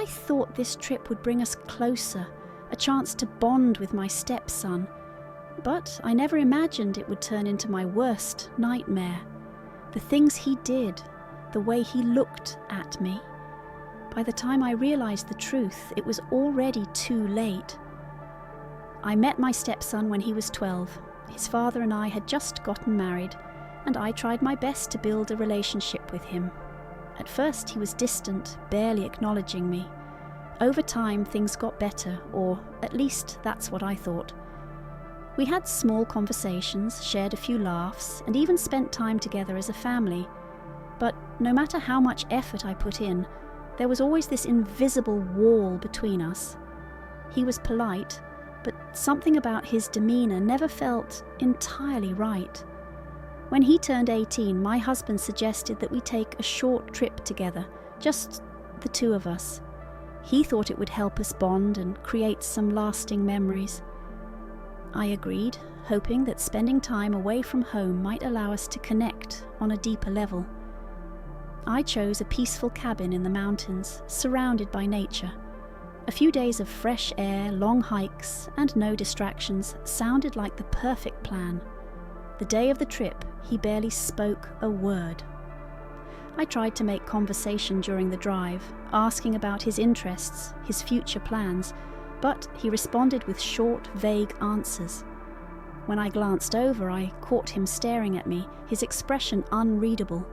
I thought this trip would bring us closer, a chance to bond with my stepson. But I never imagined it would turn into my worst nightmare. The things he did, the way he looked at me. By the time I realized the truth, it was already too late. I met my stepson when he was 12. His father and I had just gotten married, and I tried my best to build a relationship with him. At first he was distant, barely acknowledging me. Over time things got better, or at least that's what I thought. We had small conversations, shared a few laughs, and even spent time together as a family. But no matter how much effort I put in, there was always this invisible wall between us. He was polite, but something about his demeanour never felt entirely right. When he turned 18, my husband suggested that we take a short trip together, just the two of us. He thought it would help us bond and create some lasting memories. I agreed, hoping that spending time away from home might allow us to connect on a deeper level. I chose a peaceful cabin in the mountains, surrounded by nature. A few days of fresh air, long hikes, and no distractions sounded like the perfect plan. The day of the trip, he barely spoke a word. I tried to make conversation during the drive, asking about his interests, his future plans, but he responded with short, vague answers. When I glanced over, I caught him staring at me, his expression unreadable.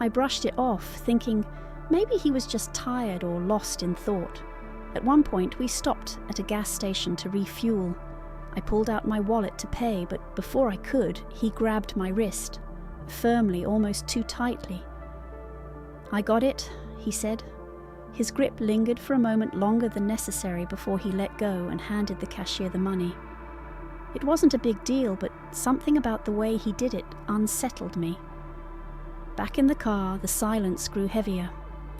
I brushed it off, thinking maybe he was just tired or lost in thought. At one point, we stopped at a gas station to refuel. I pulled out my wallet to pay, but before I could, he grabbed my wrist, firmly, almost too tightly. "I got it," he said. His grip lingered for a moment longer than necessary before he let go and handed the cashier the money. It wasn't a big deal, but something about the way he did it unsettled me. Back in the car, the silence grew heavier.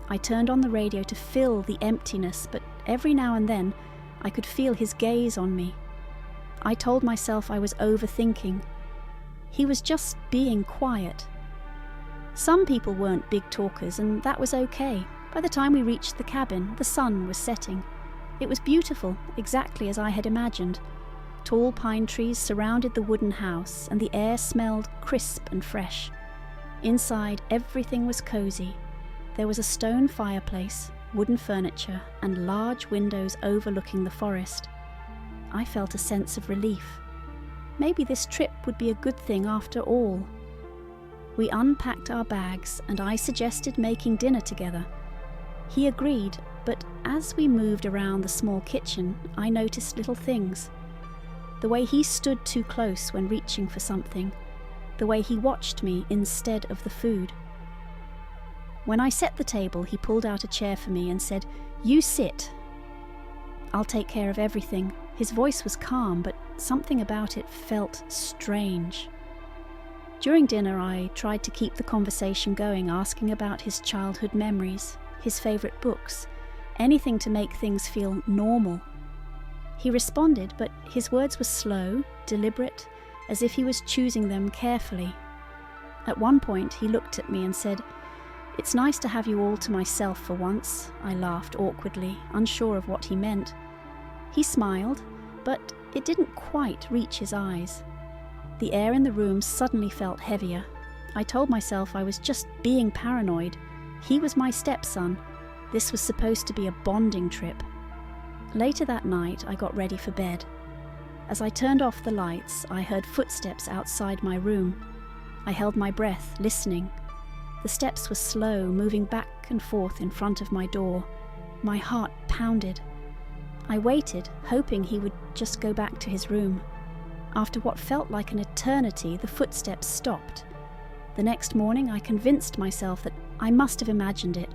I turned on the radio to fill the emptiness, but every now and then I could feel his gaze on me. I told myself I was overthinking. He was just being quiet. Some people weren't big talkers, and that was okay. By the time we reached the cabin, the sun was setting. It was beautiful, exactly as I had imagined. Tall pine trees surrounded the wooden house, and the air smelled crisp and fresh. Inside, everything was cozy. There was a stone fireplace, wooden furniture, and large windows overlooking the forest. I felt a sense of relief. Maybe this trip would be a good thing after all. We unpacked our bags, and I suggested making dinner together. He agreed, but as we moved around the small kitchen, I noticed little things. The way he stood too close when reaching for something. The way he watched me instead of the food. When I set the table, he pulled out a chair for me and said, "You sit. I'll take care of everything." His voice was calm, but something about it felt strange. During dinner, I tried to keep the conversation going, asking about his childhood memories, his favourite books, anything to make things feel normal. He responded, but his words were slow, deliberate, as if he was choosing them carefully. At one point, he looked at me and said, "It's nice to have you all to myself for once." I laughed awkwardly, unsure of what he meant. He smiled, but it didn't quite reach his eyes. The air in the room suddenly felt heavier. I told myself I was just being paranoid. He was my stepson. This was supposed to be a bonding trip. Later that night, I got ready for bed. As I turned off the lights, I heard footsteps outside my room. I held my breath, listening. The steps were slow, moving back and forth in front of my door. My heart pounded. I waited, hoping he would just go back to his room. After what felt like an eternity, the footsteps stopped. The next morning, I convinced myself that I must have imagined it.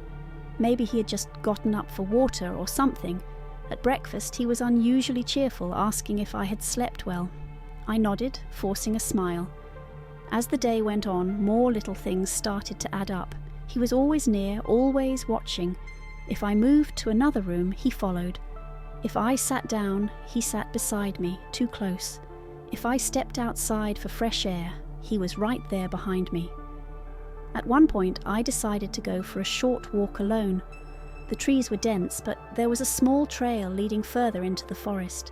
Maybe he had just gotten up for water or something. At breakfast, he was unusually cheerful, asking if I had slept well. I nodded, forcing a smile. As the day went on, more little things started to add up. He was always near, always watching. If I moved to another room, he followed. If I sat down, he sat beside me, too close. If I stepped outside for fresh air, he was right there behind me. At one point, I decided to go for a short walk alone. The trees were dense, but there was a small trail leading further into the forest.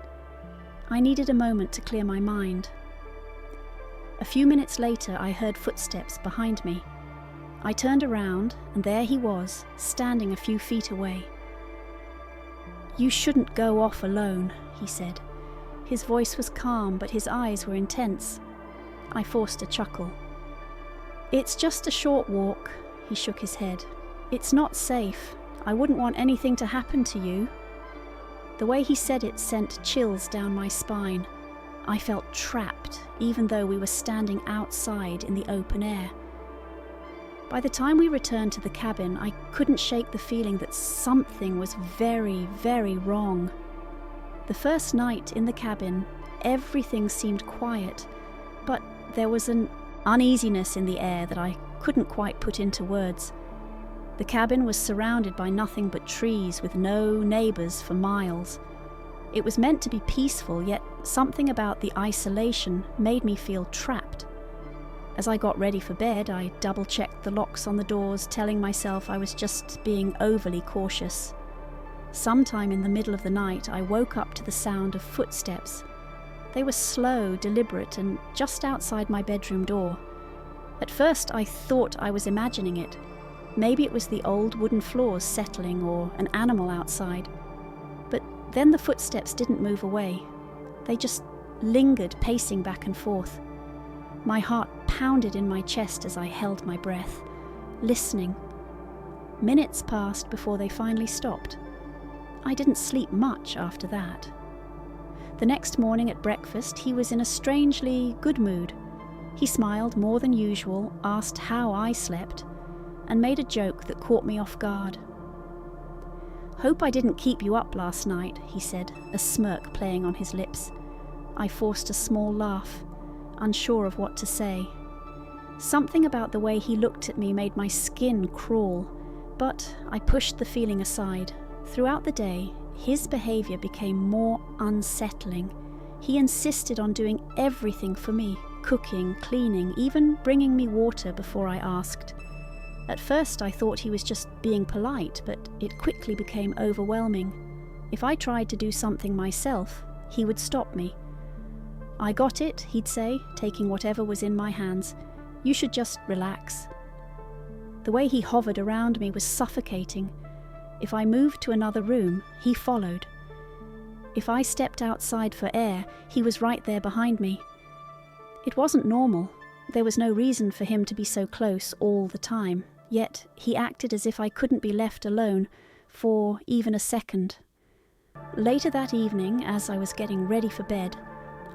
I needed a moment to clear my mind. A few minutes later, I heard footsteps behind me. I turned around, and there he was, standing a few feet away. "You shouldn't go off alone," he said. His voice was calm, but his eyes were intense. I forced a chuckle. "It's just a short walk," he shook his head. "It's not safe. I wouldn't want anything to happen to you." The way he said it sent chills down my spine. I felt trapped, even though we were standing outside in the open air. By the time we returned to the cabin, I couldn't shake the feeling that something was very, very wrong. The first night in the cabin, everything seemed quiet, but there was an uneasiness in the air that I couldn't quite put into words. The cabin was surrounded by nothing but trees with no neighbours for miles. It was meant to be peaceful, yet something about the isolation made me feel trapped. As I got ready for bed, I double-checked the locks on the doors, telling myself I was just being overly cautious. Sometime in the middle of the night, I woke up to the sound of footsteps. They were slow, deliberate, and just outside my bedroom door. At first, I thought I was imagining it. Maybe it was the old wooden floors settling or an animal outside. But then the footsteps didn't move away. They just lingered, pacing back and forth. My heart pounded in my chest as I held my breath, listening. Minutes passed before they finally stopped. I didn't sleep much after that. The next morning at breakfast, he was in a strangely good mood. He smiled more than usual, asked how I slept, and made a joke that caught me off guard. "Hope I didn't keep you up last night," he said, a smirk playing on his lips. I forced a small laugh, unsure of what to say. Something about the way he looked at me made my skin crawl, but I pushed the feeling aside. Throughout the day, his behaviour became more unsettling. He insisted on doing everything for me, cooking, cleaning, even bringing me water before I asked. At first I thought he was just being polite, but it quickly became overwhelming. If I tried to do something myself, he would stop me. "I got it," he'd say, taking whatever was in my hands. "You should just relax." The way he hovered around me was suffocating. If I moved to another room, he followed. If I stepped outside for air, he was right there behind me. It wasn't normal. There was no reason for him to be so close all the time, yet he acted as if I couldn't be left alone for even a second. Later that evening, as I was getting ready for bed,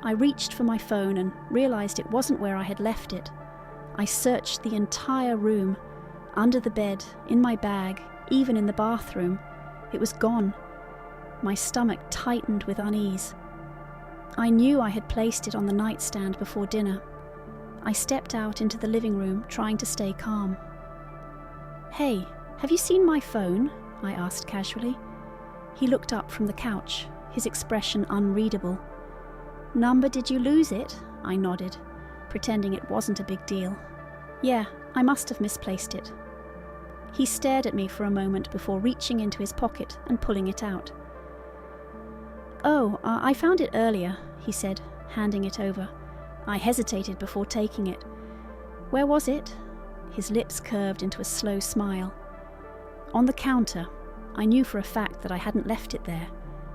I reached for my phone and realised it wasn't where I had left it. I searched the entire room, under the bed, in my bag, even in the bathroom. It was gone. My stomach tightened with unease. I knew I had placed it on the nightstand before dinner. I stepped out into the living room, trying to stay calm. "Hey, have you seen my phone?" I asked casually. He looked up from the couch, his expression unreadable. "Number, did you lose it?" I nodded, pretending it wasn't a big deal. "Yeah, I must have misplaced it." He stared at me for a moment before reaching into his pocket and pulling it out. "Oh, I found it earlier," he said, handing it over. I hesitated before taking it. "Where was it?" His lips curved into a slow smile. "On the counter." I knew for a fact that I hadn't left it there.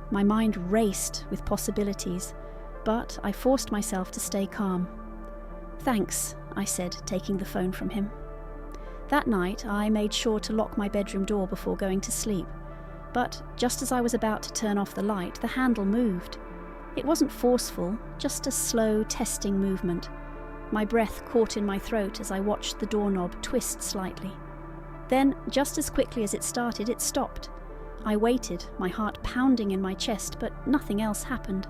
My mind raced with possibilities, but I forced myself to stay calm. "Thanks," I said, taking the phone from him. That night, I made sure to lock my bedroom door before going to sleep. But just as I was about to turn off the light, the handle moved. It wasn't forceful, just a slow, testing movement. My breath caught in my throat as I watched the doorknob twist slightly. Then, just as quickly as it started, it stopped. I waited, my heart pounding in my chest, but nothing else happened.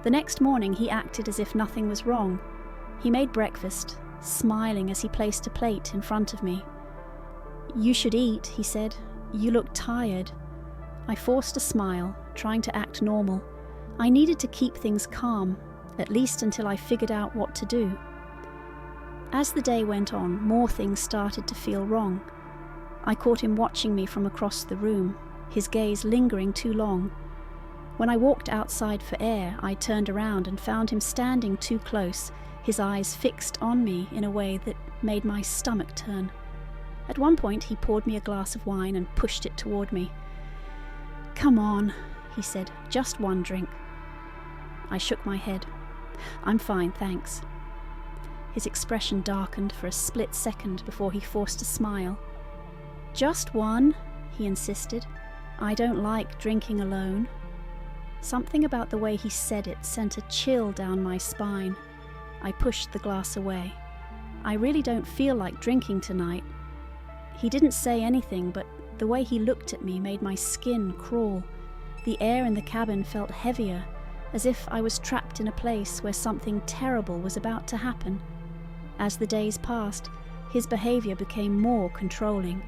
The next morning, he acted as if nothing was wrong. He made breakfast, smiling as he placed a plate in front of me. "You should eat," he said. "You look tired." I forced a smile, trying to act normal. I needed to keep things calm, at least until I figured out what to do. As the day went on, more things started to feel wrong. I caught him watching me from across the room, his gaze lingering too long. When I walked outside for air, I turned around and found him standing too close, his eyes fixed on me in a way that made my stomach turn. At one point, he poured me a glass of wine and pushed it toward me. "Come on," he said, "just one drink." I shook my head. "I'm fine, thanks." His expression darkened for a split second before he forced a smile. "Just one," he insisted. "I don't like drinking alone." Something about the way he said it sent a chill down my spine. I pushed the glass away. "I really don't feel like drinking tonight." He didn't say anything, but the way he looked at me made my skin crawl. The air in the cabin felt heavier, as if I was trapped in a place where something terrible was about to happen. As the days passed, his behavior became more controlling.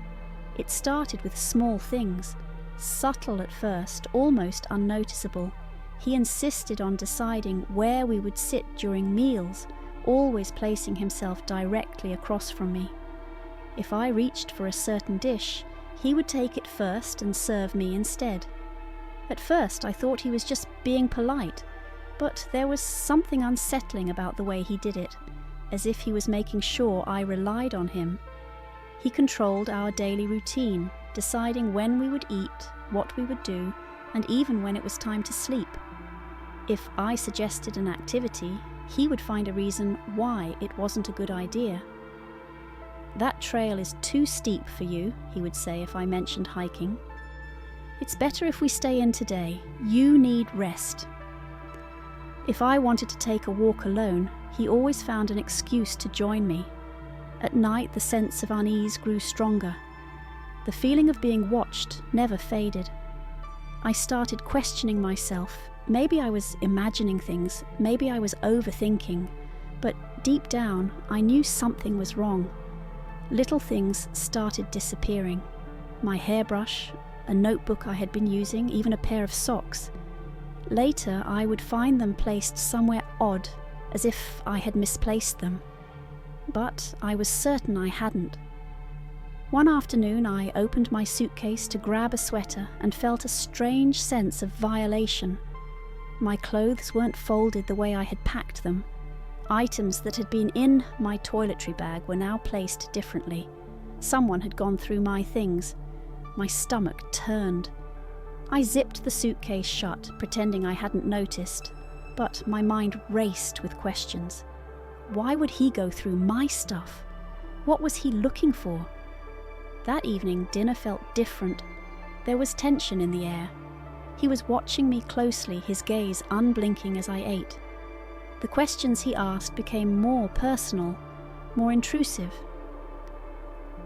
It started with small things, subtle at first, almost unnoticeable. He insisted on deciding where we would sit during meals, always placing himself directly across from me. If I reached for a certain dish, he would take it first and serve me instead. At first, I thought he was just being polite, but there was something unsettling about the way he did it, as if he was making sure I relied on him. He controlled our daily routine, deciding when we would eat, what we would do, and even when it was time to sleep. If I suggested an activity, he would find a reason why it wasn't a good idea. "That trail is too steep for you," he would say if I mentioned hiking. "It's better if we stay in today. You need rest." If I wanted to take a walk alone, he always found an excuse to join me. At night, the sense of unease grew stronger. The feeling of being watched never faded. I started questioning myself. Maybe I was imagining things, maybe I was overthinking, but deep down, I knew something was wrong. Little things started disappearing. My hairbrush, a notebook I had been using, even a pair of socks. Later, I would find them placed somewhere odd, as if I had misplaced them. But I was certain I hadn't. One afternoon, I opened my suitcase to grab a sweater and felt a strange sense of violation. My clothes weren't folded the way I had packed them. Items that had been in my toiletry bag were now placed differently. Someone had gone through my things. My stomach turned. I zipped the suitcase shut, pretending I hadn't noticed, but my mind raced with questions. Why would he go through my stuff? What was he looking for? That evening, dinner felt different. There was tension in the air. He was watching me closely, his gaze unblinking as I ate. The questions he asked became more personal, more intrusive.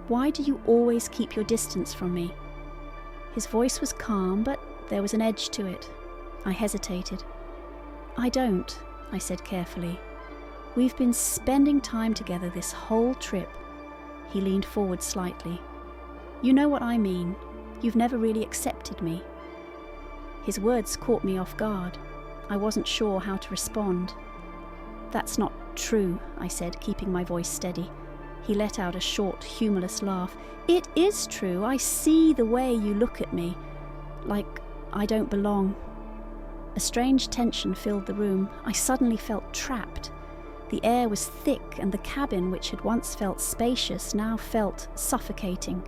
"Why do you always keep your distance from me?" His voice was calm, but there was an edge to it. I hesitated. "I don't," I said carefully. "We've been spending time together this whole trip." He leaned forward slightly. "You know what I mean. You've never really accepted me." His words caught me off guard. I wasn't sure how to respond. "That's not true," I said, keeping my voice steady. He let out a short, humorless laugh. "It is true. I see the way you look at me. Like I don't belong." A strange tension filled the room. I suddenly felt trapped. The air was thick, and the cabin, which had once felt spacious, now felt suffocating.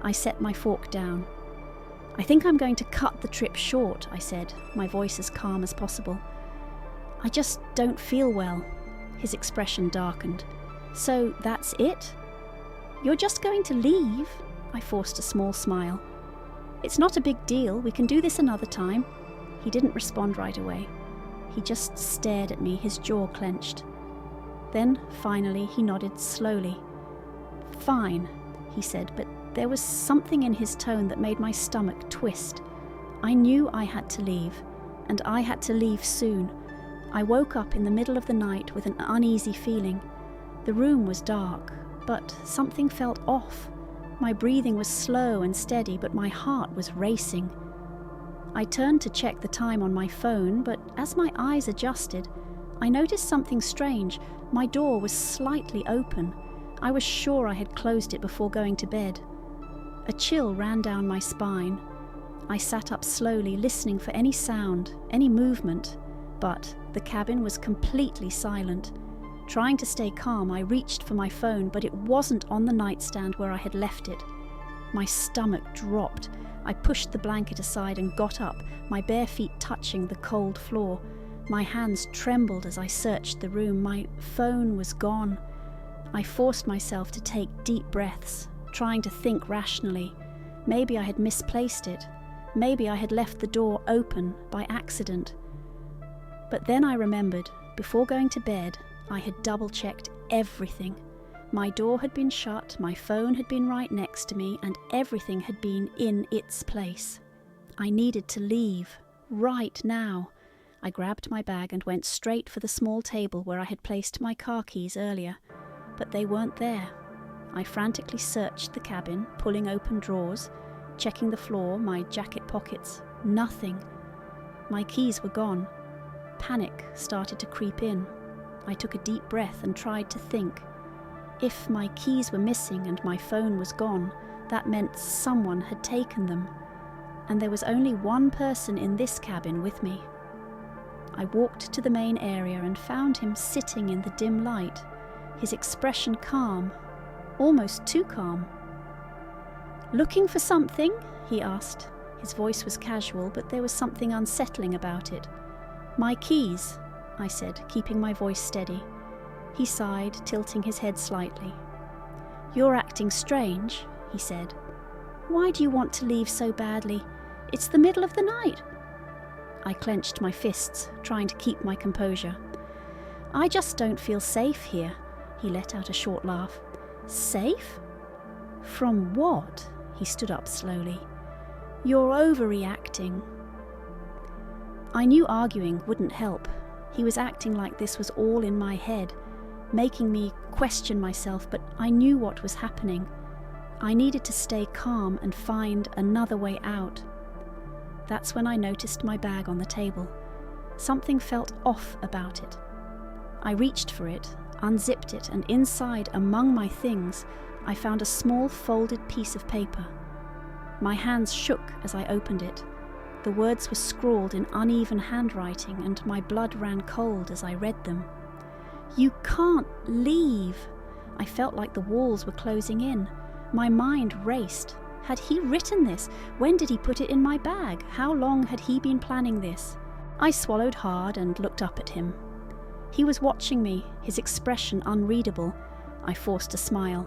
I set my fork down. "I think I'm going to cut the trip short," I said, my voice as calm as possible. "I just don't feel well." His expression darkened. "So that's it? You're just going to leave?" I forced a small smile. "It's not a big deal. We can do this another time." He didn't respond right away. He just stared at me, his jaw clenched. Then, finally, he nodded slowly. "Fine," he said, but there was something in his tone that made my stomach twist. I knew I had to leave, and I had to leave soon. I woke up in the middle of the night with an uneasy feeling. The room was dark, but something felt off. My breathing was slow and steady, but my heart was racing. I turned to check the time on my phone, but as my eyes adjusted, I noticed something strange. My door was slightly open. I was sure I had closed it before going to bed. A chill ran down my spine. I sat up slowly, listening for any sound, any movement, but the cabin was completely silent. Trying to stay calm, I reached for my phone, but it wasn't on the nightstand where I had left it. My stomach dropped. I pushed the blanket aside and got up, my bare feet touching the cold floor. My hands trembled as I searched the room. My phone was gone. I forced myself to take deep breaths, trying to think rationally. Maybe I had misplaced it. Maybe I had left the door open by accident. But then I remembered, before going to bed, I had double-checked everything. My door had been shut, my phone had been right next to me, and everything had been in its place. I needed to leave, right now. I grabbed my bag and went straight for the small table where I had placed my car keys earlier, but they weren't there. I frantically searched the cabin, pulling open drawers, checking the floor, my jacket pockets. Nothing. My keys were gone. Panic started to creep in. I took a deep breath and tried to think. If my keys were missing and my phone was gone, that meant someone had taken them. And there was only one person in this cabin with me. I walked to the main area and found him sitting in the dim light, his expression calm, almost too calm. "Looking for something?" he asked. His voice was casual, but there was something unsettling about it. "My keys," I said, keeping my voice steady. He sighed, tilting his head slightly. "You're acting strange," he said. "Why do you want to leave so badly? It's the middle of the night." I clenched my fists, trying to keep my composure. "I just don't feel safe here," he let out a short laugh. "Safe? From what?" He stood up slowly. "You're overreacting." I knew arguing wouldn't help. He was acting like this was all in my head, making me question myself, but I knew what was happening. I needed to stay calm and find another way out. That's when I noticed my bag on the table. Something felt off about it. I reached for it, unzipped it, and inside, among my things, I found a small folded piece of paper. My hands shook as I opened it. The words were scrawled in uneven handwriting, and my blood ran cold as I read them. "You can't leave!" I felt like the walls were closing in. My mind raced. Had he written this? When did he put it in my bag? How long had he been planning this? I swallowed hard and looked up at him. He was watching me, his expression unreadable. I forced a smile.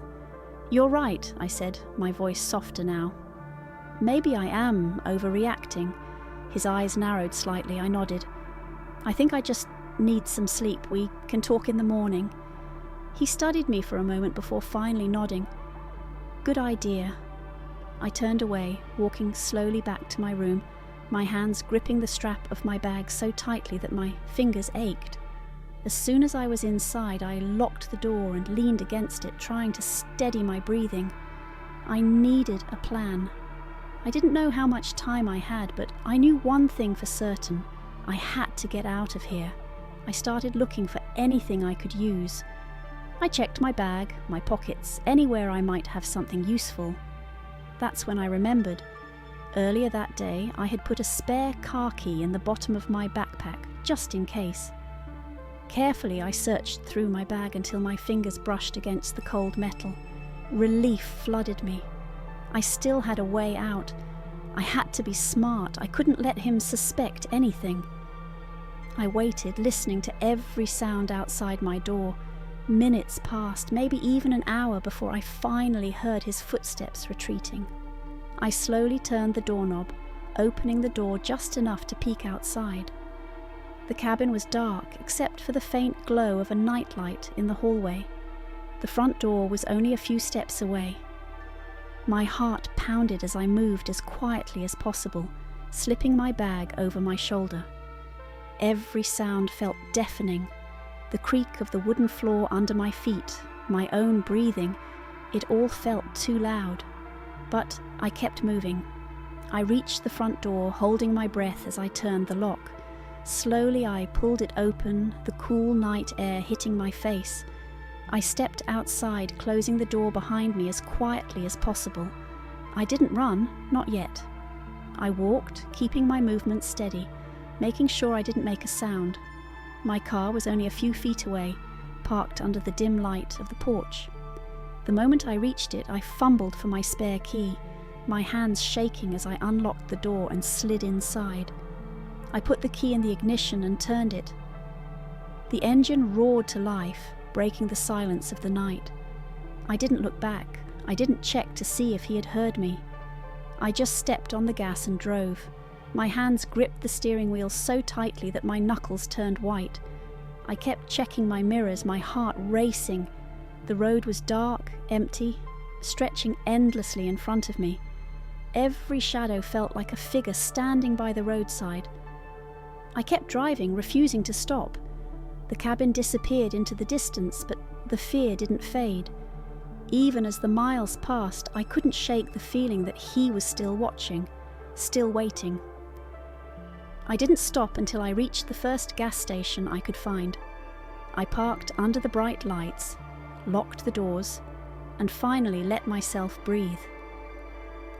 "You're right," I said, my voice softer now. "Maybe I am overreacting." His eyes narrowed slightly. I nodded. "I think I just need some sleep. We can talk in the morning." He studied me for a moment before finally nodding. "Good idea." I turned away, walking slowly back to my room, my hands gripping the strap of my bag so tightly that my fingers ached. As soon as I was inside, I locked the door and leaned against it, trying to steady my breathing. I needed a plan. I didn't know how much time I had, but I knew one thing for certain. I had to get out of here. I started looking for anything I could use. I checked my bag, my pockets, anywhere I might have something useful. That's when I remembered. Earlier that day, I had put a spare car key in the bottom of my backpack, just in case. Carefully, I searched through my bag until my fingers brushed against the cold metal. Relief flooded me. I still had a way out. I had to be smart. I couldn't let him suspect anything. I waited, listening to every sound outside my door. Minutes passed, maybe even an hour, before I finally heard his footsteps retreating. I slowly turned the doorknob, opening the door just enough to peek outside. The cabin was dark, except for the faint glow of a nightlight in the hallway. The front door was only a few steps away. My heart pounded as I moved as quietly as possible, slipping my bag over my shoulder. Every sound felt deafening. The creak of the wooden floor under my feet, my own breathing, it all felt too loud. But I kept moving. I reached the front door, holding my breath as I turned the lock. Slowly I pulled it open, the cool night air hitting my face. I stepped outside, closing the door behind me as quietly as possible. I didn't run, not yet. I walked, keeping my movements steady, making sure I didn't make a sound. My car was only a few feet away, parked under the dim light of the porch. The moment I reached it, I fumbled for my spare key, my hands shaking as I unlocked the door and slid inside. I put the key in the ignition and turned it. The engine roared to life, breaking the silence of the night. I didn't look back. I didn't check to see if he had heard me. I just stepped on the gas and drove. My hands gripped the steering wheel so tightly that my knuckles turned white. I kept checking my mirrors, my heart racing. The road was dark, empty, stretching endlessly in front of me. Every shadow felt like a figure standing by the roadside. I kept driving, refusing to stop. The cabin disappeared into the distance, but the fear didn't fade. Even as the miles passed, I couldn't shake the feeling that he was still watching, still waiting. I didn't stop until I reached the first gas station I could find. I parked under the bright lights, locked the doors, and finally let myself breathe.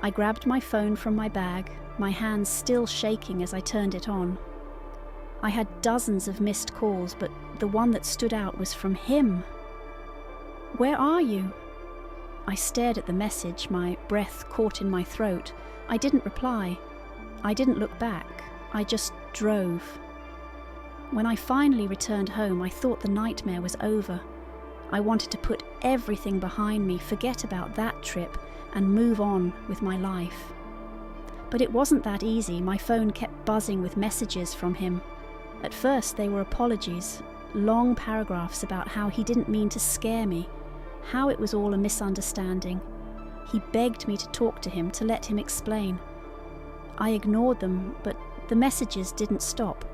I grabbed my phone from my bag, my hands still shaking as I turned it on. I had dozens of missed calls, but the one that stood out was from him. "Where are you?" I stared at the message, my breath caught in my throat. I didn't reply. I didn't look back. I just drove. When I finally returned home, I thought the nightmare was over. I wanted to put everything behind me, forget about that trip, and move on with my life. But it wasn't that easy. My phone kept buzzing with messages from him. At first they were apologies, long paragraphs about how he didn't mean to scare me, how it was all a misunderstanding. He begged me to talk to him, to let him explain. I ignored them, but the messages didn't stop.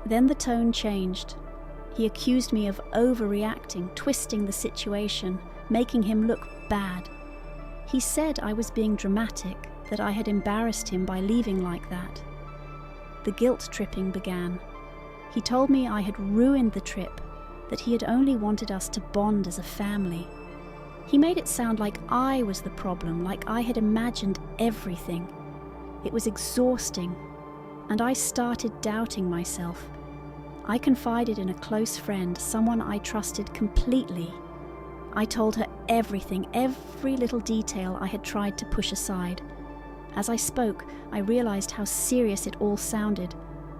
Then the tone changed. He accused me of overreacting, twisting the situation, making him look bad. He said I was being dramatic, that I had embarrassed him by leaving like that. The guilt tripping began. He told me I had ruined the trip, that he had only wanted us to bond as a family. He made it sound like I was the problem, like I had imagined everything. It was exhausting, and I started doubting myself. I confided in a close friend, someone I trusted completely. I told her everything, every little detail I had tried to push aside. As I spoke, I realized how serious it all sounded.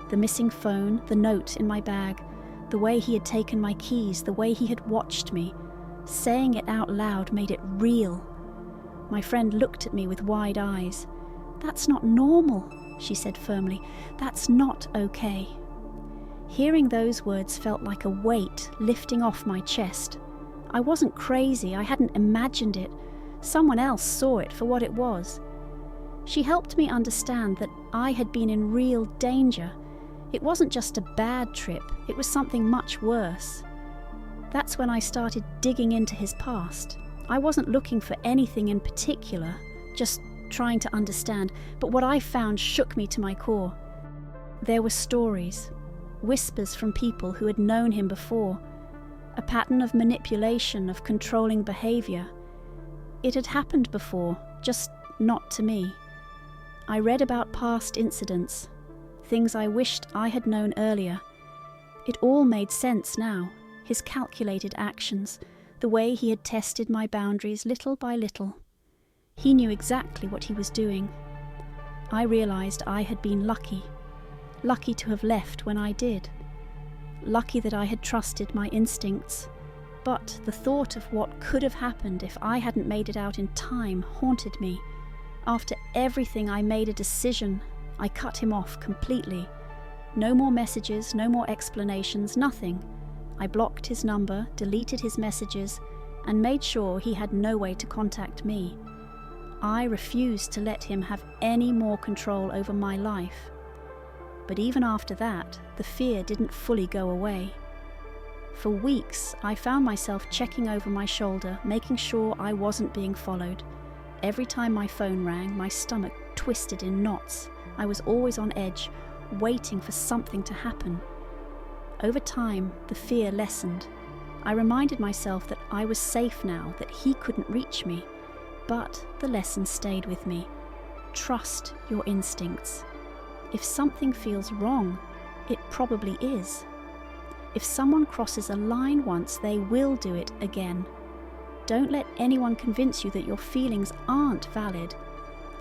The missing phone, the note in my bag, the way he had taken my keys, the way he had watched me. Saying it out loud made it real. My friend looked at me with wide eyes. "That's not normal," she said firmly. "That's not okay." Hearing those words felt like a weight lifting off my chest. I wasn't crazy, I hadn't imagined it. Someone else saw it for what it was. She helped me understand that I had been in real danger. It wasn't just a bad trip, it was something much worse. That's when I started digging into his past. I wasn't looking for anything in particular, just trying to understand, but what I found shook me to my core. There were stories, whispers from people who had known him before, a pattern of manipulation, of controlling behavior. It had happened before, just not to me. I read about past incidents, things I wished I had known earlier. It all made sense now, his calculated actions, the way he had tested my boundaries little by little. He knew exactly what he was doing. I realized I had been lucky to have left when I did. Lucky that I had trusted my instincts. But the thought of what could have happened if I hadn't made it out in time haunted me. After everything, I made a decision. I cut him off completely. No more messages, no more explanations, nothing. I blocked his number, deleted his messages, and made sure he had no way to contact me. I refused to let him have any more control over my life. But even after that, the fear didn't fully go away. For weeks, I found myself checking over my shoulder, making sure I wasn't being followed. Every time my phone rang, my stomach twisted in knots. I was always on edge, waiting for something to happen. Over time, the fear lessened. I reminded myself that I was safe now, that he couldn't reach me. But the lesson stayed with me. Trust your instincts. If something feels wrong, it probably is. If someone crosses a line once, they will do it again. Don't let anyone convince you that your feelings aren't valid.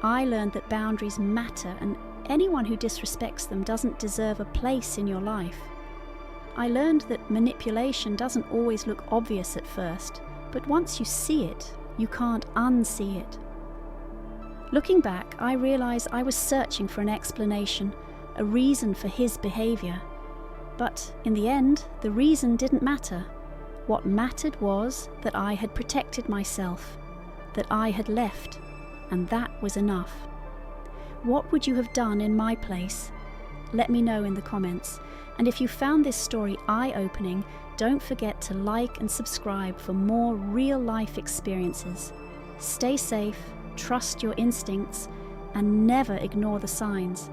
I learned that boundaries matter, and anyone who disrespects them doesn't deserve a place in your life. I learned that manipulation doesn't always look obvious at first, but once you see it, you can't unsee it. Looking back, I realize I was searching for an explanation, a reason for his behavior. But in the end, the reason didn't matter. What mattered was that I had protected myself, that I had left, and that was enough. What would you have done in my place? Let me know in the comments. And if you found this story eye-opening, don't forget to like and subscribe for more real-life experiences. Stay safe, trust your instincts, and never ignore the signs.